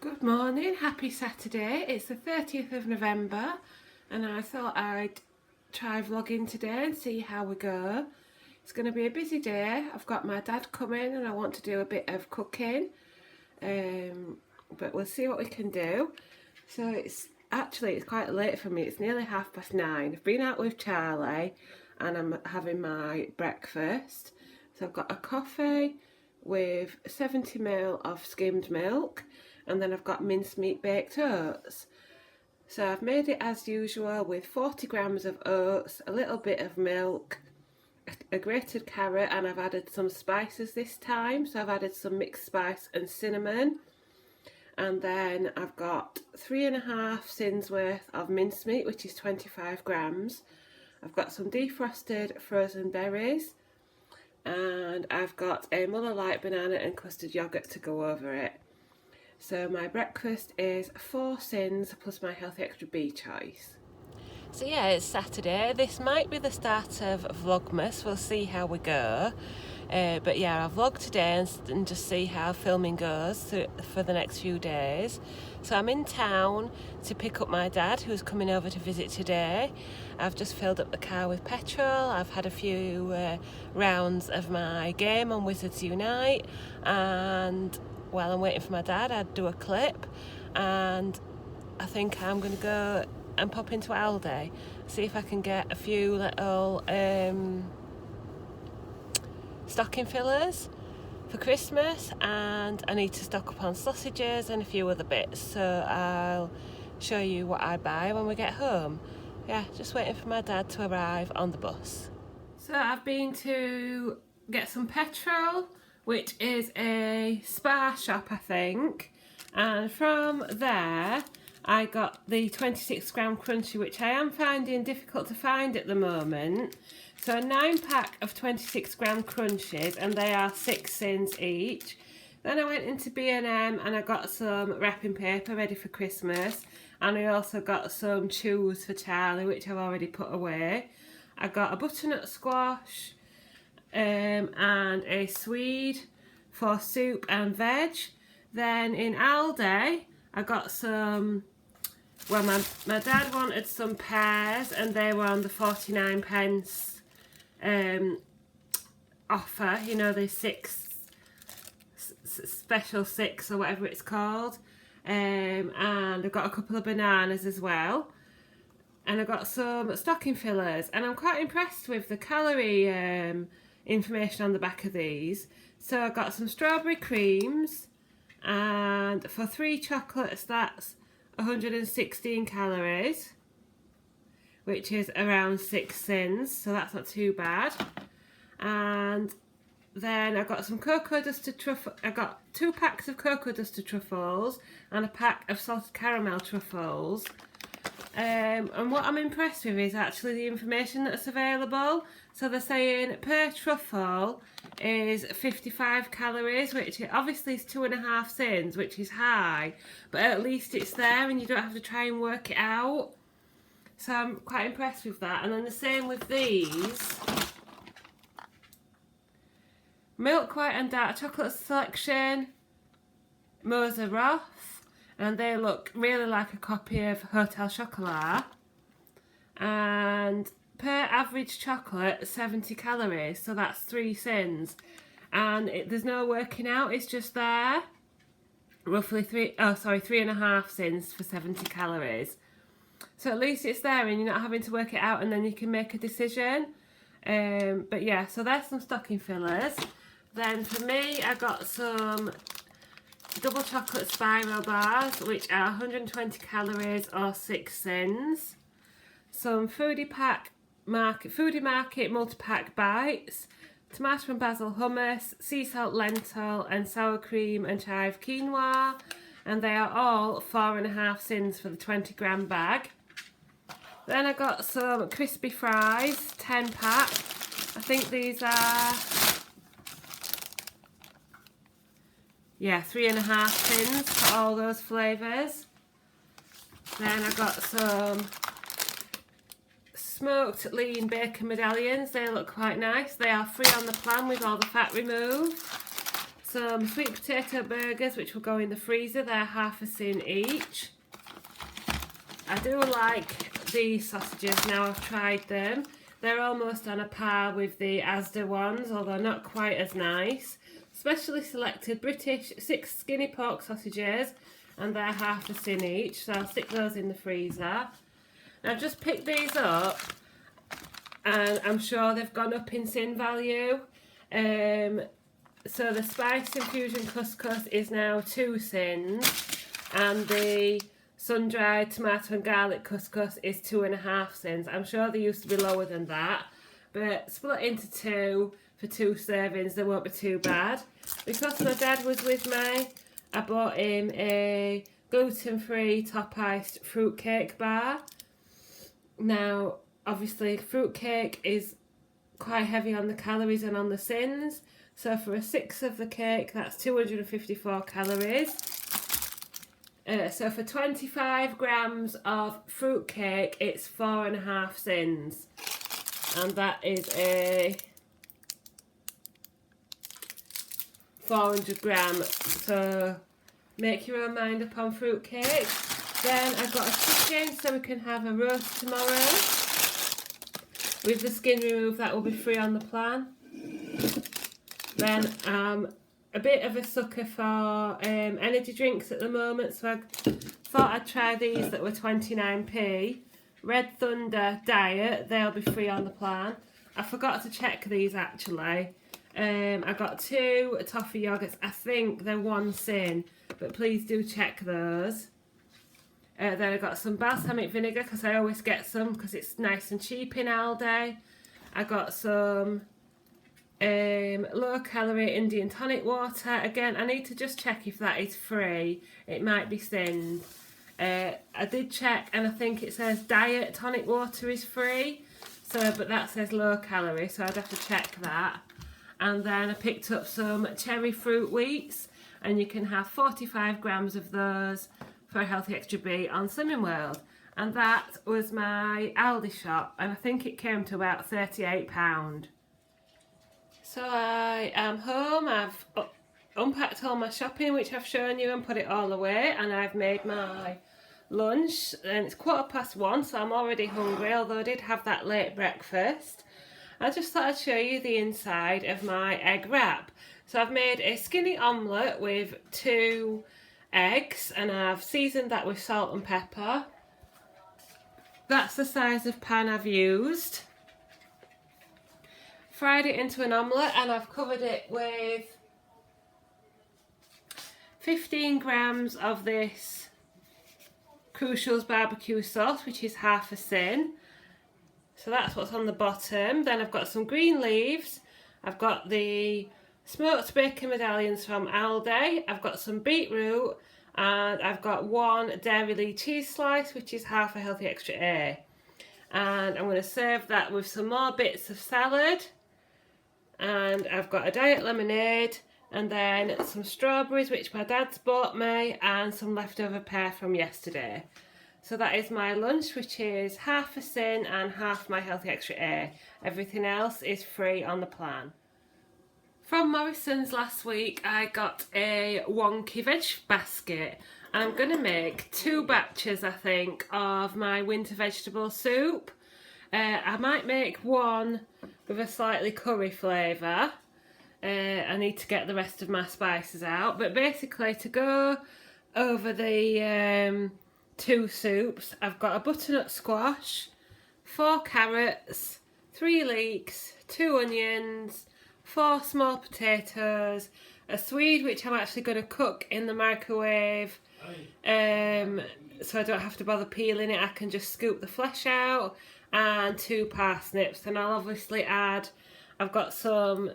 Good morning, happy Saturday. It's the 30th of November and I thought I'd try vlogging today and see how we go. It's going to be a busy day. I've got my dad coming and I want to do a bit of cooking, but we'll see what we can do. So it's quite late for me. It's nearly 9:30. I've been out with Charlie and I'm having my breakfast. So I've got a coffee with 70ml of skimmed milk, and then I've got mincemeat baked oats. So I've made it as usual with 40 grams of oats, a little bit of milk, a grated carrot, and I've added some spices this time. So I've added some mixed spice and cinnamon. And then I've got 3.5 sins worth of mincemeat, which is 25 grams. I've got some defrosted frozen berries, and I've got a Muller Light banana and custard yoghurt to go over it. So my breakfast is 4 sins plus my healthy extra B choice. So yeah, it's Saturday. This might be the start of Vlogmas. We'll see how we go. But yeah, I'll vlog today and just see how filming goes for the next few days. So I'm in town to pick up my dad, who's coming over to visit today. I've just filled up the car with petrol. I've had a few rounds of my game on Wizards Unite, and while I'm waiting for my dad, I'd do a clip, and I think I'm going to go and pop into Aldi, see if I can get a few little stocking fillers for Christmas, and I need to stock up on sausages and a few other bits, so I'll show you what I buy when we get home. Yeah, just waiting for my dad to arrive on the bus. So I've been to get some petrol, which is a Spar shop, I think, and from there I got the 26 gram crunchy, which I am finding difficult to find at the moment. So a 9-pack of 26 gram crunchies, and they are 6 sins each. Then I went into B&M and I got some wrapping paper ready for Christmas, and I also got some chews for Charlie, which I've already put away. I got a butternut squash and a swede for soup and veg. Then in Aldi I got some, well, my dad wanted some pears and they were on the 49p offer, you know, the special 6 or whatever it's called, and I got a couple of bananas as well, and I got some stocking fillers, and I'm quite impressed with the calorie information on the back of these. So I got some strawberry creams, and for 3 chocolates that's 116 calories, which is around 6 sins, so that's not too bad. And then I got some cocoa dusted truffle. I got 2 packs of cocoa dusted truffles and a pack of salted caramel truffles. And what I'm impressed with is actually the information that's available. So they're saying per truffle is 55 calories, which obviously is 2.5 sins, which is high, but at least it's there and you don't have to try and work it out. So I'm quite impressed with that. And then the same with these. Milk White and Dark Chocolate Selection, Moser Roth, and they look really like a copy of Hotel Chocolat. And per average chocolate, 70 calories, so that's 3 sins. And there's no working out, it's just there. Roughly 3.5 sins for 70 calories. So at least it's there and you're not having to work it out, and then you can make a decision. But yeah, so there's some stocking fillers. Then for me, I got some double chocolate spiral bars, which are 120 calories or 6 sins. Some Foodie Market multi-pack bites, tomato and basil hummus, sea salt lentil and sour cream and chive quinoa, and they are all 4.5 sins for the 20 gram bag. Then I got some crispy fries, 10 pack. I think these are, yeah, 3.5 sins for all those flavours. Then I got some smoked lean bacon medallions. They look quite nice. They are free on the plan with all the fat removed. some sweet potato burgers which will go in the freezer. They're half a sin each. I do like these sausages now I've tried them. They're almost on a par with the Asda ones, although not quite as nice. Specially selected British 6 skinny pork sausages, and they're half a sin each, so I'll stick those in the freezer. Now I've just picked these up, and I'm sure they've gone up in sin value. So the spice infusion couscous is now 2 sins, and the sun-dried tomato and garlic couscous is 2.5 sins. I'm sure they used to be lower than that, but split into 2 for 2 servings, they won't be too bad. Because my dad was with me, I bought him a gluten-free top-iced fruitcake bar. Now, obviously, fruitcake is quite heavy on the calories and on the sins, so for a 6 of the cake, that's 254 calories. So for 25 grams of fruitcake, it's 4.5 sins, and that is a 400 gram. So make your own mind up on fruitcake. Then I've got a chicken, so we can have a roast tomorrow with the skin removed. That will be free on the plan. Then a bit of a sucker for energy drinks at the moment, so I thought I'd try these that were 29p. Red Thunder Diet, they'll be free on the plan. I forgot to check these actually. I got 2 toffee yogurts, I think they're 1 sin, but please do check those. Then I got some balsamic vinegar, because I always get some because it's nice and cheap in Aldi. I got some low calorie Indian tonic water. Again, I need to just check if that is free. It might be sinned. I did check, and I think it says diet tonic water is free, so but that says low calorie, so I'd have to check that. And then I picked up some cherry fruit wheats, and you can have 45 grams of those for a healthy extra B on Slimming World. And that was my Aldi shop, and I think it came to about £38. So I am home. I've unpacked all my shopping, which I've shown you, and put it all away, and I've made my lunch, and it's 1:15, so I'm already hungry, although I did have that late breakfast. I just thought I'd show you the inside of my egg wrap. So I've made a skinny omelette with 2 eggs, and I've seasoned that with salt and pepper. That's the size of pan I've used. Fried it into an omelette, and I've covered it with 15 grams of this Crucial's barbecue sauce, which is half a sin. So that's what's on the bottom. Then I've got some green leaves. I've got the smoked bacon medallions from Aldi. I've got some beetroot, and I've got 1 Dairy cheese slice, which is half a healthy extra A. And I'm going to serve that with some more bits of salad. And I've got a diet lemonade, and then some strawberries, which my dad's bought me, and some leftover pear from yesterday. So that is my lunch, which is half a sin and half my healthy extra A. Everything else is free on the plan. From Morrison's last week, I got a wonky veg basket. I'm going to make 2 batches, I think, of my winter vegetable soup. I might make one with a slightly curry flavour. I need to get the rest of my spices out. But basically, to go over the 2 soups, I've got a butternut squash, 4 carrots, 3 leeks, 2 onions, 4 small potatoes, a swede which I'm actually going to cook in the microwave, so I don't have to bother peeling it. I can just scoop the flesh out, and 2 parsnips. And I'll obviously add, I've got some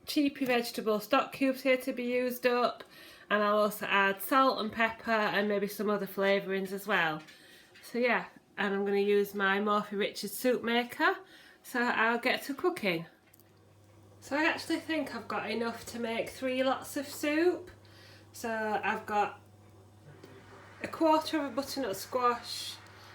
cheapy vegetable stock cubes here to be used up, and I'll also add salt and pepper and maybe some other flavourings as well. So yeah, and I'm going to use my Morphy Richards soup maker, so I'll get to cooking. So I actually think I've got enough to make 3 lots of soup. So I've got a quarter of a butternut squash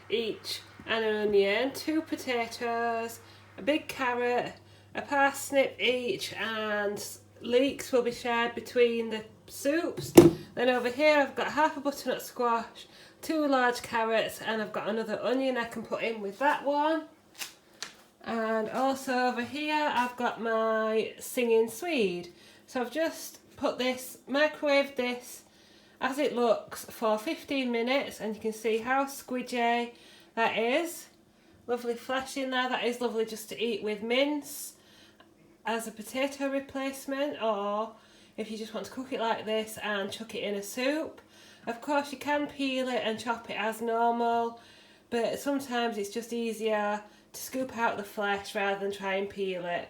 each, and an onion, 2 potatoes, a big carrot, a parsnip each, and leeks will be shared between the soups. Then over here I've got half a butternut squash, 2 large carrots, and I've got another onion I can put in with that one. And also over here I've got my singing swede. So I've just put this, microwaved this as it looks for 15 minutes, and you can see how squidgy that is. Lovely flesh in there. That is lovely just to eat with mince as a potato replacement, or if you just want to cook it like this and chuck it in a soup. Of course you can peel it and chop it as normal, but sometimes it's just easier to scoop out the flesh rather than try and peel it.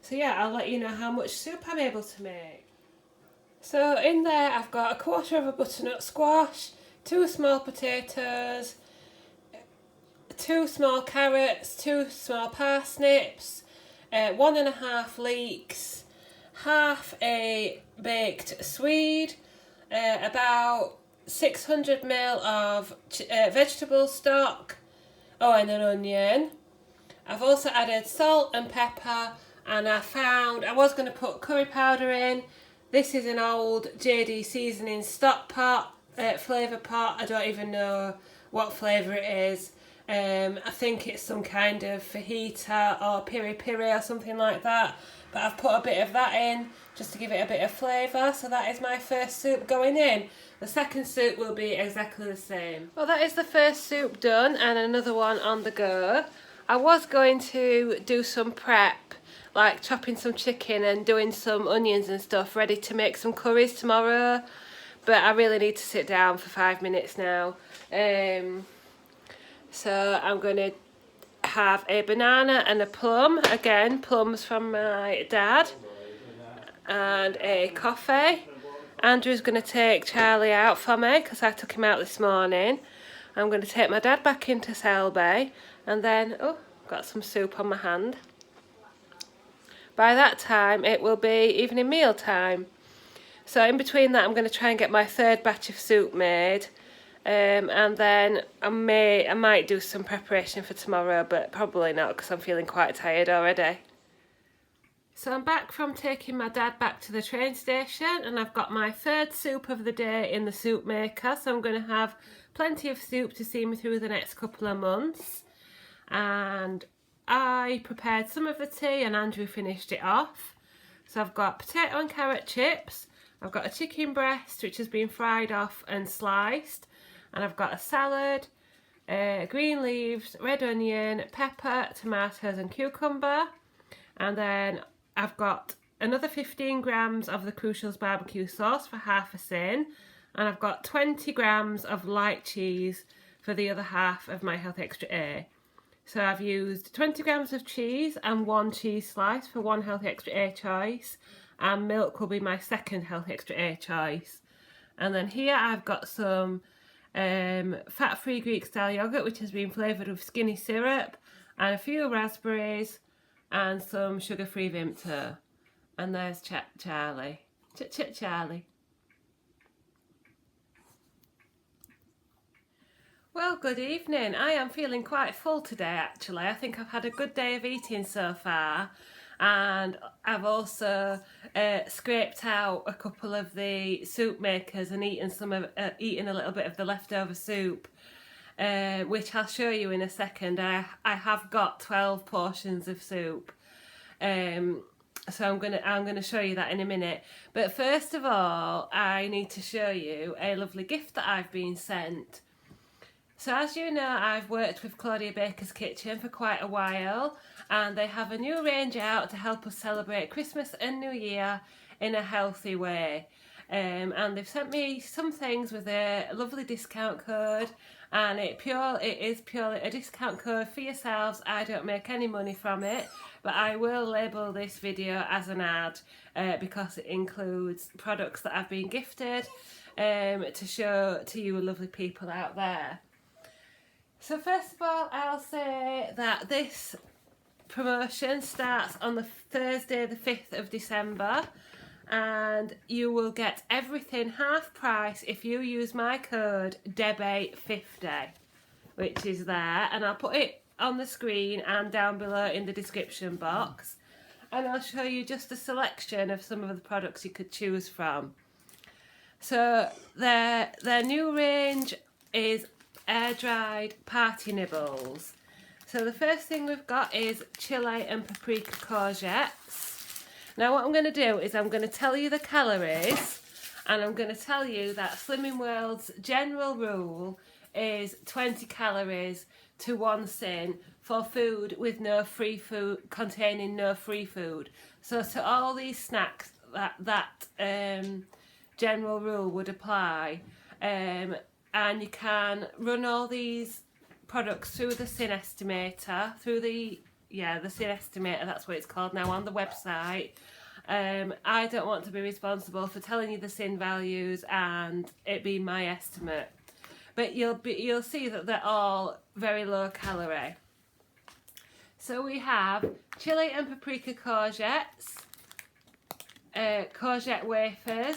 So yeah, I'll let you know how much soup I'm able to make. So in there I've got a quarter of a butternut squash, 2 small potatoes, 2 small carrots, 2 small parsnips, 1.5 leeks, half a baked swede, about 600 ml of vegetable stock, and an onion. I've also added salt and pepper, and I was going to put curry powder in. This is an old JD seasoning stock pot, flavour pot. I don't even know what flavour it is. I think it's some kind of fajita or piri piri or something like that. But I've put a bit of that in just to give it a bit of flavour. So that is my first soup going in. The second soup will be exactly the same. Well, that is the first soup done and another one on the go. I was going to do some prep, like chopping some chicken and doing some onions and stuff ready to make some curries tomorrow. But I really need to sit down for 5 minutes now. So I'm going to have a banana and a plum. Again, plums from my dad. And a coffee. Andrew's going to take Charlie out for me because I took him out this morning. I'm going to take my dad back into Selby. And then, got some soup on my hand. By that time, it will be evening meal time. So in between that, I'm going to try and get my third batch of soup made. And then I might do some preparation for tomorrow, but probably not because I'm feeling quite tired already. So I'm back from taking my dad back to the train station, and I've got my third soup of the day in the soup maker. So I'm going to have plenty of soup to see me through the next couple of months. And I prepared some of the tea and Andrew finished it off. So I've got potato and carrot chips. I've got a chicken breast which has been fried off and sliced. And I've got a salad, green leaves, red onion, pepper, tomatoes and cucumber. And then I've got another 15 grams of the Crucials barbecue sauce for half a sin. And I've got 20 grams of light cheese for the other half of my Health Extra A. So I've used 20 grams of cheese and 1 cheese slice for 1 Health Extra A choice. And milk will be my second Health Extra A choice. And then here I've got some fat-free Greek-style yoghurt which has been flavoured with skinny syrup, and a few raspberries and some sugar-free Vimto. And there's Charlie. Charlie. Well, good evening. I am feeling quite full today actually. I think I've had a good day of eating so far, and I've also scraped out a couple of the soup makers and eaten a little bit of the leftover soup, which I'll show you in a second. I have got 12 portions of soup. So I'm gonna show you that in a minute. But first of all, I need to show you a lovely gift that I've been sent. So as you know, I've worked with Claudia Baker's Kitchen for quite a while, and they have a new range out to help us celebrate Christmas and New Year in a healthy way. And they've sent me some things with a lovely discount code, and it is purely a discount code for yourselves. I don't make any money from it, but I will label this video as an ad because it includes products that I've been gifted to show to you lovely people out there. So first of all, I'll say that this promotion starts on the Thursday the 5th of December, and you will get everything half price if you use my code DEBBY50, which is there, and I'll put it on the screen and down below in the description box. and I'll show you just a selection of some of the products you could choose from. So their new range is air-dried party nibbles. So the first thing we've got is chili and paprika courgettes. Now what I'm going to do is I'm going to tell you the calories, and I'm going to tell you that Slimming World's general rule is 20 calories to 1 sin for food with no free food, containing no free food. So to all these snacks, that general rule would apply, and you can run all these products through the sin estimator, the sin estimator, that's what it's called now, on the website. I don't want to be responsible for telling you the sin values and it being my estimate, but you'll see that they're all very low calorie. So we have chili and paprika courgettes, courgette wafers,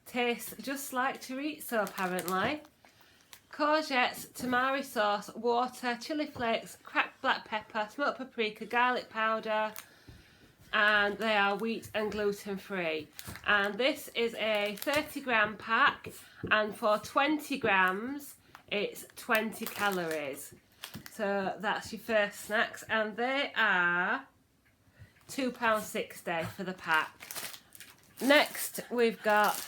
tastes just like chorizo apparently. Courgettes, tamari sauce, water, chili flakes, cracked black pepper, smoked paprika, garlic powder, and they are wheat and gluten free. And this is a 30-gram pack, and for 20 grams it's 20 calories. So that's your first snacks, and they are £2.60 for the pack. Next we've got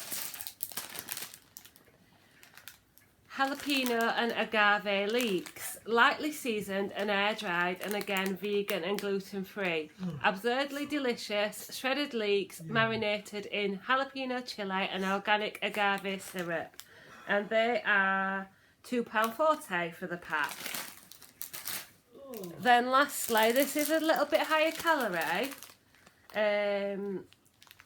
jalapeno and agave leeks, lightly seasoned and air dried, and again vegan and gluten free. Absurdly delicious shredded leeks marinated in jalapeno chili and organic agave syrup, and they are £2.40 for the pack. Then lastly, this is a little bit higher calorie.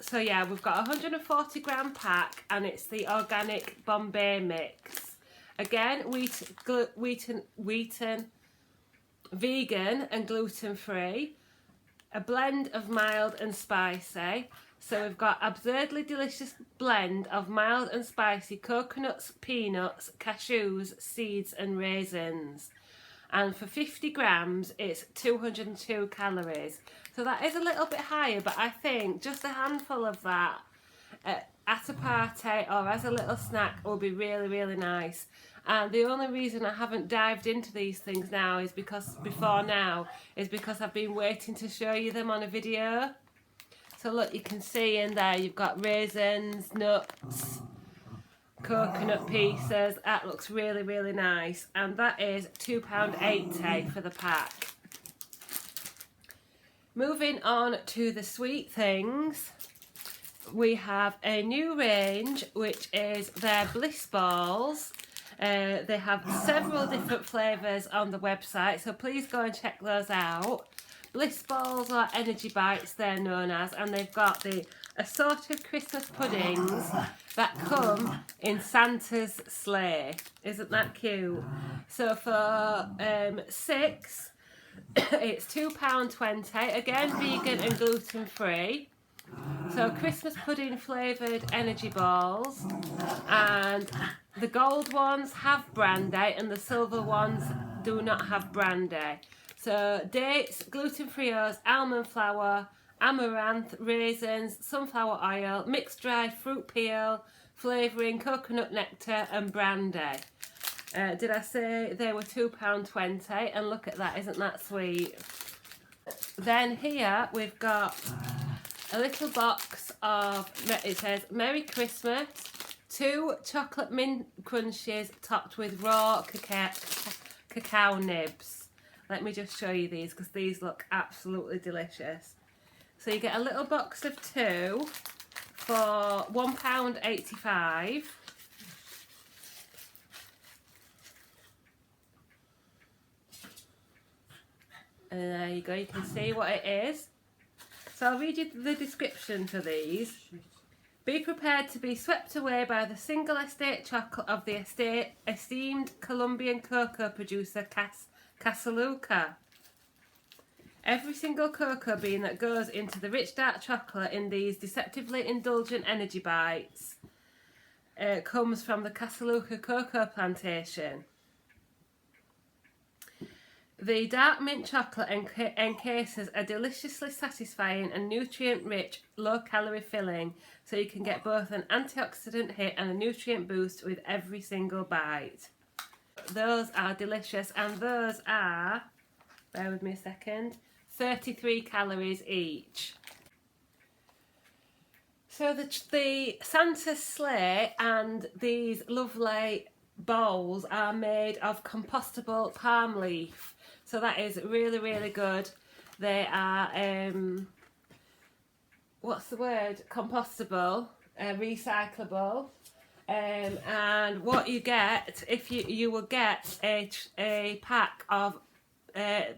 So yeah, we've got a 140-gram pack, and it's the organic Bombay mix. Again, wheaten, vegan and gluten free. A blend of mild and spicy. So we've got absurdly delicious blend of mild and spicy coconuts, peanuts, cashews, seeds and raisins. And for 50 grams, it's 202 calories. So that is a little bit higher, but I think just a handful of that at a party or as a little snack will be really, really nice. And the only reason I haven't dived into these things now is because I've been waiting to show you them on a video. So look, you can see in there you've got raisins, nuts, coconut pieces. That looks really, really nice, and that is £2.80 for the pack. Moving on to the sweet things, we have a new range which is their Bliss Balls. They have several different flavours on the website, so please go and check those out. Bliss Balls or Energy Bites they're known as, and they've got the assorted Christmas puddings that come in Santa's sleigh. Isn't that cute? So for 6, it's £2.20, again vegan and gluten free. So Christmas pudding flavoured energy balls, and the gold ones have brandy and the silver ones do not have brandy. So dates, gluten-free oats, almond flour, amaranth, raisins, sunflower oil, mixed dried fruit peel, flavouring, coconut nectar and brandy. Did I say they were £2.20? And look at that, isn't that sweet? Then here we've got a little box of, it says Merry Christmas, 2 chocolate mint crunches topped with raw cacao nibs. Let me just show you these because these look absolutely delicious. So you get a little box of 2 for £1.85. And there you go, you can see what it is. So I'll read you the description for these. Be prepared to be swept away by the single estate chocolate of the esteemed Colombian cocoa producer Casaluca. Every single cocoa bean that goes into the rich dark chocolate in these deceptively indulgent energy bites comes from the Casaluca cocoa plantation. The dark mint chocolate encases a deliciously satisfying and nutrient-rich, low-calorie filling, so you can get both an antioxidant hit and a nutrient boost with every single bite. Those are delicious, and those are, bear with me a second, 33 calories each. So the Santa's sleigh and these lovely bowls are made of compostable palm leaf. So that is really, really good. They are, what's the word? Compostable, recyclable. And what you get, if you will get a pack of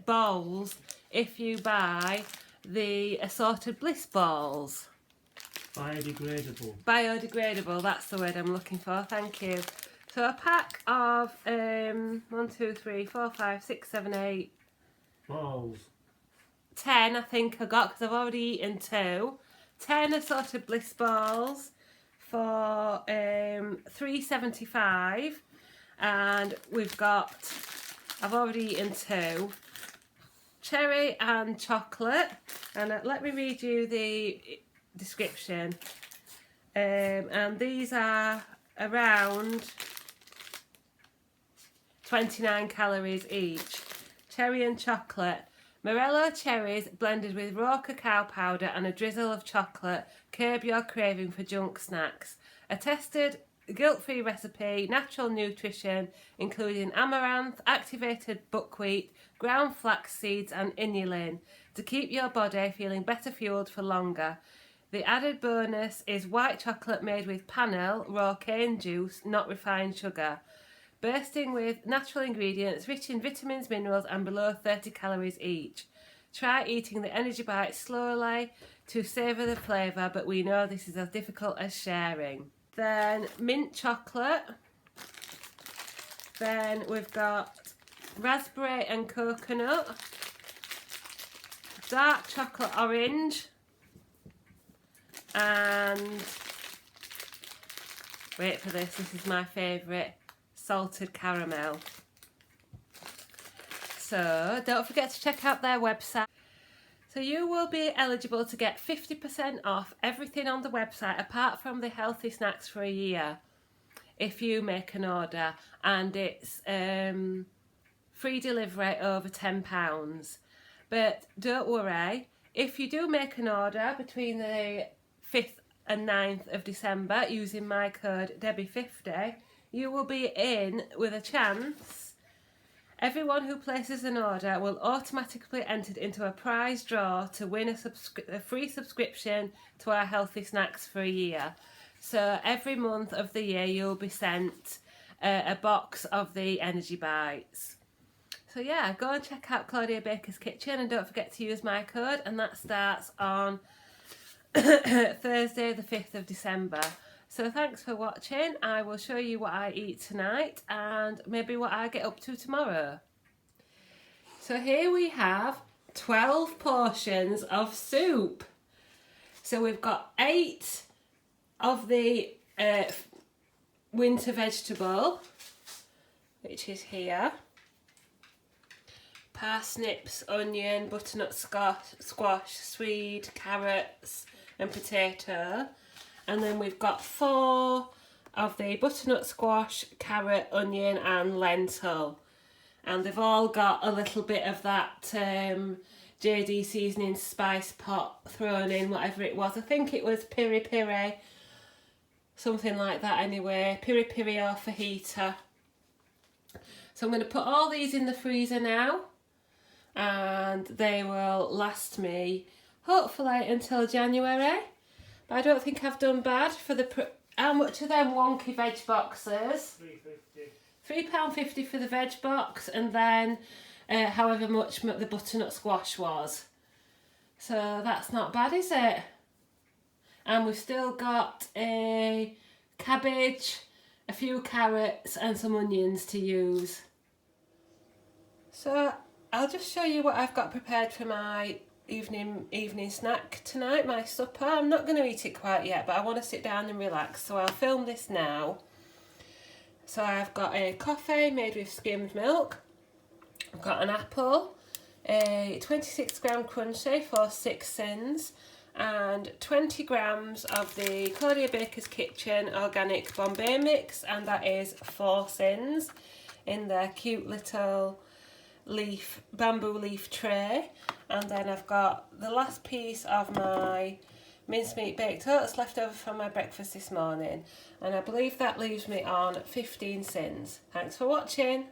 bowls if you buy the assorted bliss balls. Biodegradable. Biodegradable, that's the word I'm looking for, thank you. So a pack of 1, 2, 3, 4, 5, 6, 7, 8 balls. 10 I think I got, because I've already eaten 2. 10 assorted bliss balls for $3.75, and we've got, I've already eaten 2, cherry and chocolate, and let me read you the description. And these are around 29 calories each. Cherry and chocolate. Morello cherries blended with raw cacao powder and a drizzle of chocolate curb your craving for junk snacks. A tested, guilt-free recipe, natural nutrition, including amaranth, activated buckwheat, ground flax seeds and inulin to keep your body feeling better fueled for longer. The added bonus is white chocolate made with panel, raw cane juice, not refined sugar. Bursting with natural ingredients, rich in vitamins, minerals and below 30 calories each. Try eating the energy bites slowly to savour the flavour, but we know this is as difficult as sharing. Then mint chocolate. Then we've got raspberry and coconut. Dark chocolate orange. And wait for this is my favourite, salted caramel. So don't forget to check out their website. So you will be eligible to get 50% off everything on the website apart from the healthy snacks for a year if you make an order, and it's free delivery over £10. But don't worry, if you do make an order between the 5th and 9th of December using my code Debbie50, you will be in with a chance. Everyone who places an order will automatically be entered into a prize draw to win a free subscription to our healthy snacks for a year. So every month of the year you'll be sent a box of the energy bites. So yeah, go and check out Claudia Baker's Kitchen and don't forget to use my code, and that starts on Thursday the 5th of December. So thanks for watching. I will show you what I eat tonight and maybe what I get up to tomorrow. So here we have 12 portions of soup. So we've got 8 of the winter vegetable, which is here. Parsnips, onion, butternut squash, swede, carrots and potato. And then we've got 4 of the butternut squash, carrot, onion and lentil. And they've all got a little bit of that JD seasoning spice pot thrown in, whatever it was. I think it was piri piri, something like that anyway. Piri piri or fajita. So I'm going to put all these in the freezer now, and they will last me hopefully until January. But I don't think I've done bad for the... How much are them wonky veg boxes? £3.50. £3.50 for the veg box, and then however much the butternut squash was. So that's not bad, is it? And we've still got a cabbage, a few carrots and some onions to use. So I'll just show you what I've got prepared for my evening snack tonight, my supper. I'm not going to eat it quite yet, but I want to sit down and relax, so I'll film this now. So I've got a coffee made with skimmed milk, I've got an apple, a 26 gram crunchy for 6 cents, and 20 grams of the Claudia Baker's Kitchen organic Bombay mix, and that is 4 cents in their cute little bamboo leaf tray. And then I've got the last piece of my mincemeat baked oats left over from my breakfast this morning, and I believe that leaves me on 15 cents. Thanks for watching.